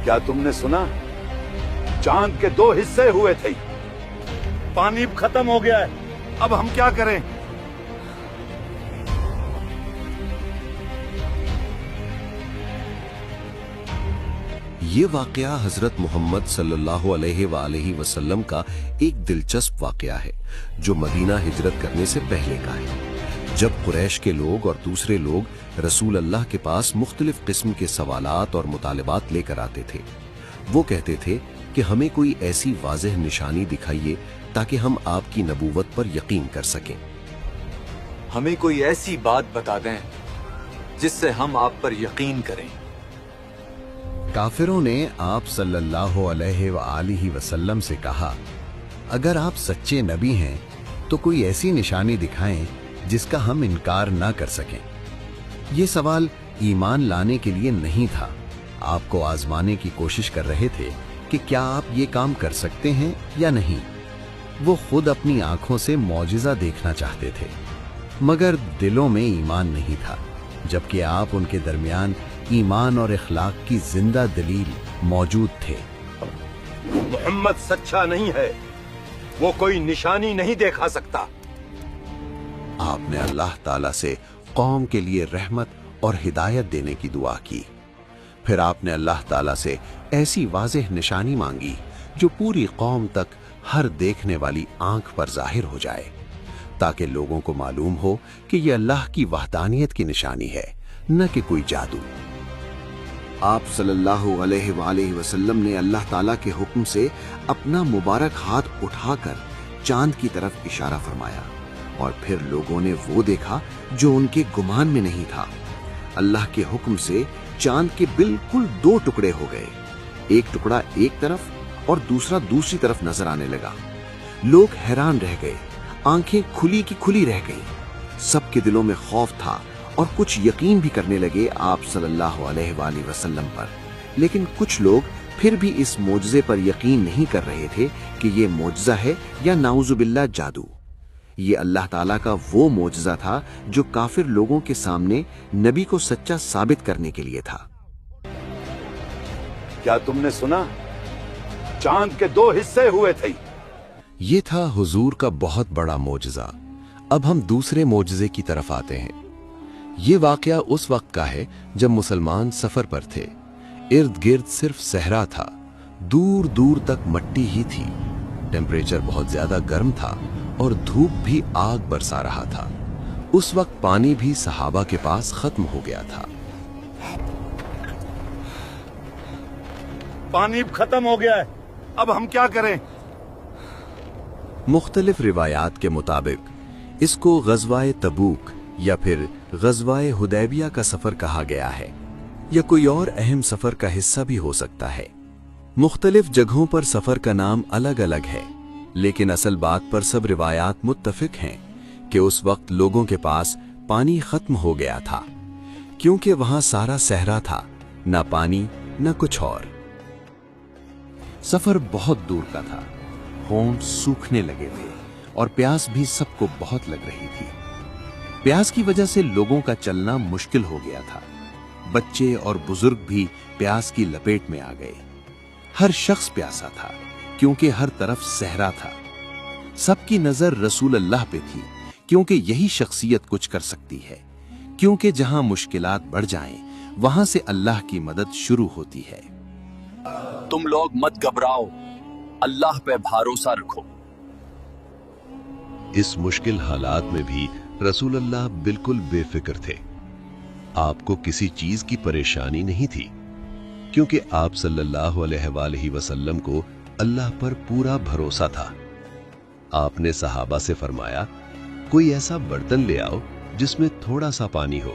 क्या तुमने सुना? चांद के 2 हिस्से हुए थे, पानी खत्म हो गया है, अब हम क्या करें? ये वाकया हजरत मोहम्मद सल्लल्लाहु अलैहि वसल्लम का एक दिलचस्प वाकया है जो मदीना हिजरत करने से पहले का है। जब कुरैश के लोग और दूसरे लोग रसूल अल्लाह के पास मुख्तलिफ किस्म के सवालात और मुतालिबात लेकर आते थे, वो कहते थे कि हमें कोई ऐसी वाज़ेह निशानी दिखाइए ताकि हम आपकी नबूवत पर यकीन कर सकें। हमें कोई ऐसी बात बता दें जिससे हम आप पर यकीन करें। काफिरों ने आप सल्लल्लाहु अलैहि वसल्लम से कहा, अगर आप सच्चे नबी हैं तो कोई ऐसी निशानी दिखाएं जिसका हम इनकार ना कर सकें। ये सवाल ईमान लाने के लिए नहीं था, आपको आजमाने की कोशिश कर रहे थे कि क्या आप ये काम कर सकते हैं या नहीं। वो खुद अपनी आंखों से मौजिज़ा देखना चाहते थे, मगर दिलों में ईमान नहीं था, जबकि आप उनके दरमियान ईमान और इखलाक की जिंदा दलील मौजूद थे। मोहम्मद सच्चा नहीं है, वो कोई निशानी नहीं दिखा सकता। आपने अल्लाह ताला से कौम के लिए रहमत और हिदायत देने की दुआ की। फिर आपने अल्लाह ताला से ऐसी वाज़ेह निशानी मांगी जो पूरी कौम तक हर देखने वाली आंख पर जाहिर हो जाए, ताकि लोगों को मालूम हो कि यह अल्लाह की वहदानियत की निशानी है, न कि कोई जादू। आप सल्लल्लाहु अलैहि वसल्लम ने अल्लाह ताला के हुक्म से अपना मुबारक हाथ उठाकर चांद की तरफ इशारा फरमाया और फिर लोगों ने वो देखा जो उनके गुमान में नहीं था। अल्लाह के हुक्म से चांद के बिल्कुल 2 टुकड़े हो गए, एक टुकड़ा एक तरफ और दूसरा दूसरी तरफ नजर आने लगा। लोग हैरान रह गए, आंखें खुली की खुली रह गईं। सबके दिलों में खौफ था और कुछ यकीन भी करने लगे आप सल्लल्लाहु अलैहि वसल्लम पर, लेकिन कुछ लोग फिर भी इस मोजज़े पर यकीन नहीं कर रहे थे कि ये मोजज़ा है या नाउज़ुबिल्लाह जादू। ये अल्लाह ताला का वो मोजज़ा था जो काफिर लोगों के सामने नबी को सच्चा साबित करने के लिए था। क्या तुमने सुना? चांद के 2 हिस्से हुए थे। ये था हुजूर का बहुत बड़ा मोजज़ा। अब हम दूसरे मोजज़े की तरफ आते हैं। ये वाकया उस वक्त का है जब मुसलमान सफर पर थे। इर्द गिर्द सिर्फ सहरा था, दूर दूर तक मट्टी ही थी। टेम्परेचर बहुत ज्यादा गर्म था और धूप भी आग बरसा रहा था। उस वक्त पानी भी सहाबा के पास खत्म हो गया था। पानी खत्म हो गया है, अब हम क्या करें? मुख्तलिफ रिवायात के मुताबिक इसको ग़ज़वाए तबूक या फिर ग़ज़वाए हुदैबिया का सफर कहा गया है, या कोई और अहम सफर का हिस्सा भी हो सकता है। मुख्तलिफ जगहों पर सफर का नाम अलग अलग है, लेकिन असल बात पर सब रिवायात मुत्तफिक हैं कि उस वक्त लोगों के पास पानी खत्म हो गया था, क्योंकि वहां सारा सहरा था, ना पानी न कुछ और। सफर बहुत दूर का था, होंठ सूखने लगे थे और प्यास भी सबको बहुत लग रही थी। प्यास की वजह से लोगों का चलना मुश्किल हो गया था। बच्चे और बुजुर्ग भी प्यास की लपेट में आ गए। हर शख्स प्यासा था क्योंकि हर तरफ सहरा था। सबकी नजर रसूल अल्लाह पे थी, क्योंकि यही शख्सियत कुछ कर सकती है, क्योंकि जहां मुश्किलात बढ़ जाएं, वहां से अल्लाह की मदद शुरू होती है। तुम लोग मत घबराओ, अल्लाह पे भरोसा रखो। इस मुश्किल हालात में भी रसूल अल्लाह बिल्कुल बेफिक्र थे। आपको किसी चीज की परेशानी नहीं थी, क्योंकि आप सल्लल्लाहु अलैहि वसल्लम को अल्लाह पर पूरा भरोसा था। आपने सहाबा से फरमाया, कोई ऐसा बर्तन ले आओ जिसमें थोड़ा सा पानी हो।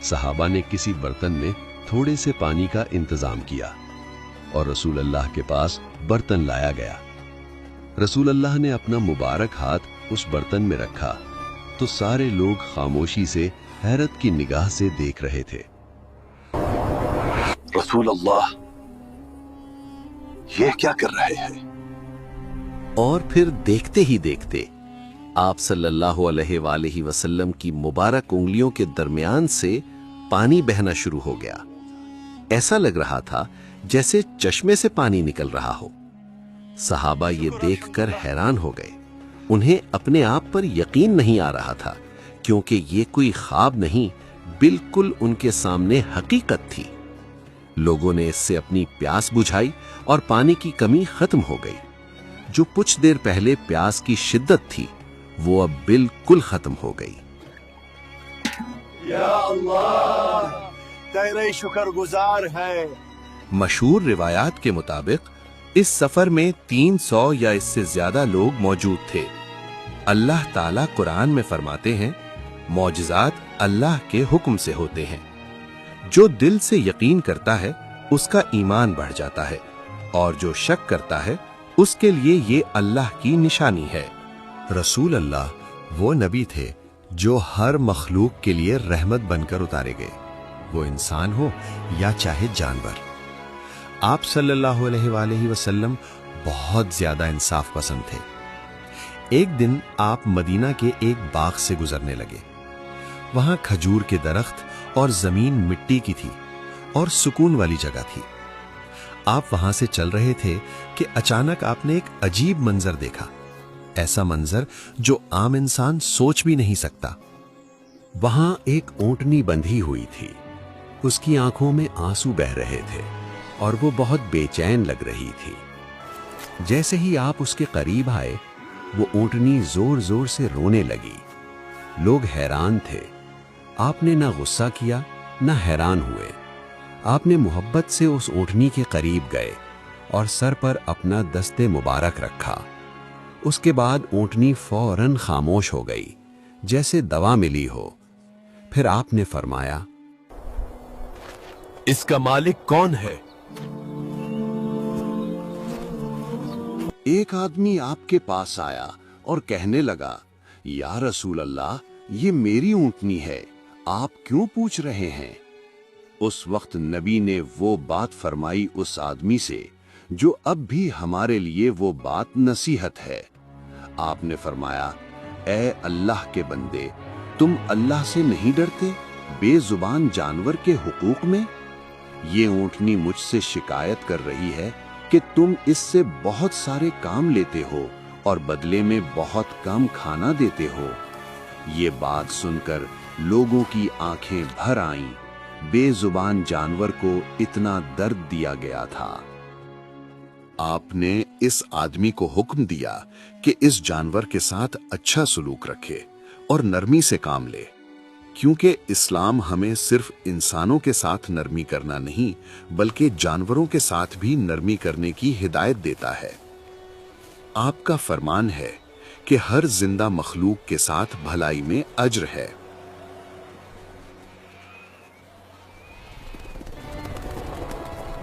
सहाबा ने किसी बर्तन में थोड़े से पानी का इंतजाम किया और रसूल अल्लाह के पास बर्तन लाया गया। रसूल अल्लाह ने अपना मुबारक हाथ उस बर्तन में रखा तो सारे लोग खामोशी से हैरत की निगाह से देख रहे थे। रसूल अल्लाह, ये क्या कर रहे हैं? और फिर देखते ही देखते आप सल्लल्लाहु अलैहि वसल्लम की मुबारक उंगलियों के दरमियान से पानी बहना शुरू हो गया। ऐसा लग रहा था जैसे चश्मे से पानी निकल रहा हो। सहाबा ये देखकर हैरान हो गए। उन्हें अपने आप पर यकीन नहीं आ रहा था, क्योंकि ये कोई ख्वाब नहीं, बिल्कुल उनके सामने हकीकत थी। लोगों ने इससे अपनी प्यास बुझाई और पानी की कमी खत्म हो गई। जो कुछ देर पहले प्यास की शिद्दत थी, वो अब बिल्कुल खत्म हो गई। या अल्लाह, तेरे शुक्रगुजार है। मशहूर रिवायात के मुताबिक इस सफर में 300 या इससे ज्यादा लोग मौजूद थे। अल्लाह ताला कुरान में फरमाते हैं, मौजिज़ात अल्लाह के हुक्म से होते हैं। जो दिल से यकीन करता है उसका ईमान बढ़ जाता है, और जो शक करता है उसके लिए ये अल्लाह की निशानी है। रसूल अल्लाह वो नबी थे जो हर मखलूक के लिए रहमत बनकर उतारे गए, वो इंसान हो या चाहे जानवर। आप सल्लल्लाहु अलैहि वसल्लम बहुत ज्यादा इंसाफ पसंद थे। एक दिन आप मदीना के एक बाग से गुजरने लगे। वहां खजूर के दरख्त और जमीन मिट्टी की थी और सुकून वाली जगह थी। आप वहां से चल रहे थे कि अचानक आपने एक अजीब मंजर देखा, ऐसा मंजर जो आम इंसान सोच भी नहीं सकता। वहां एक ऊंटनी बंधी हुई थी। उसकी आंखों में आंसू बह रहे थे और वो बहुत बेचैन लग रही थी। जैसे ही आप उसके करीब आए, वो ऊंटनी जोर जोर से रोने लगी। लोग हैरान थे। आपने ना गुस्सा किया ना हैरान हुए। आपने मोहब्बत से उस ऊंटनी के करीब गए और सर पर अपना दस्ते मुबारक रखा। उसके बाद ऊंटनी फौरन खामोश हो गई, जैसे दवा मिली हो। फिर आपने फरमाया, इसका मालिक कौन है? एक आदमी आपके पास आया और कहने लगा, या रसूल अल्लाह, ये मेरी ऊंटनी है, आप क्यों पूछ रहे हैं? उस वक्त नबी ने वो बात फरमाई उस आदमी से जो अब भी हमारे लिए वो बात नसीहत है। आपने फरमाया, ए अल्लाह के बंदे, तुम अल्लाह से नहीं डरते बेजुबान जानवर के हुकूक में? ये ऊंटनी मुझसे शिकायत कर रही है कि तुम इससे बहुत सारे काम लेते हो और बदले में बहुत कम खाना देते हो। ये बात सुनकर लोगों की आंखें भर आईं। बेजुबान जानवर को इतना दर्द दिया गया था। आपने इस आदमी को हुक्म दिया कि इस जानवर के साथ अच्छा सलूक रखे और नरमी से काम ले, क्योंकि इस्लाम हमें सिर्फ इंसानों के साथ नरमी करना नहीं, बल्कि जानवरों के साथ भी नरमी करने की हिदायत देता है। आपका फरमान है कि हर जिंदा मखलूक के साथ भलाई में अज्र है।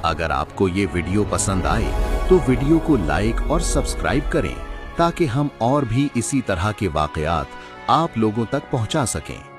अगर आपको ये वीडियो पसंद आए तो वीडियो को लाइक और सब्सक्राइब करें, ताकि हम और भी इसी तरह के वाकयात आप लोगों तक पहुंचा सकें।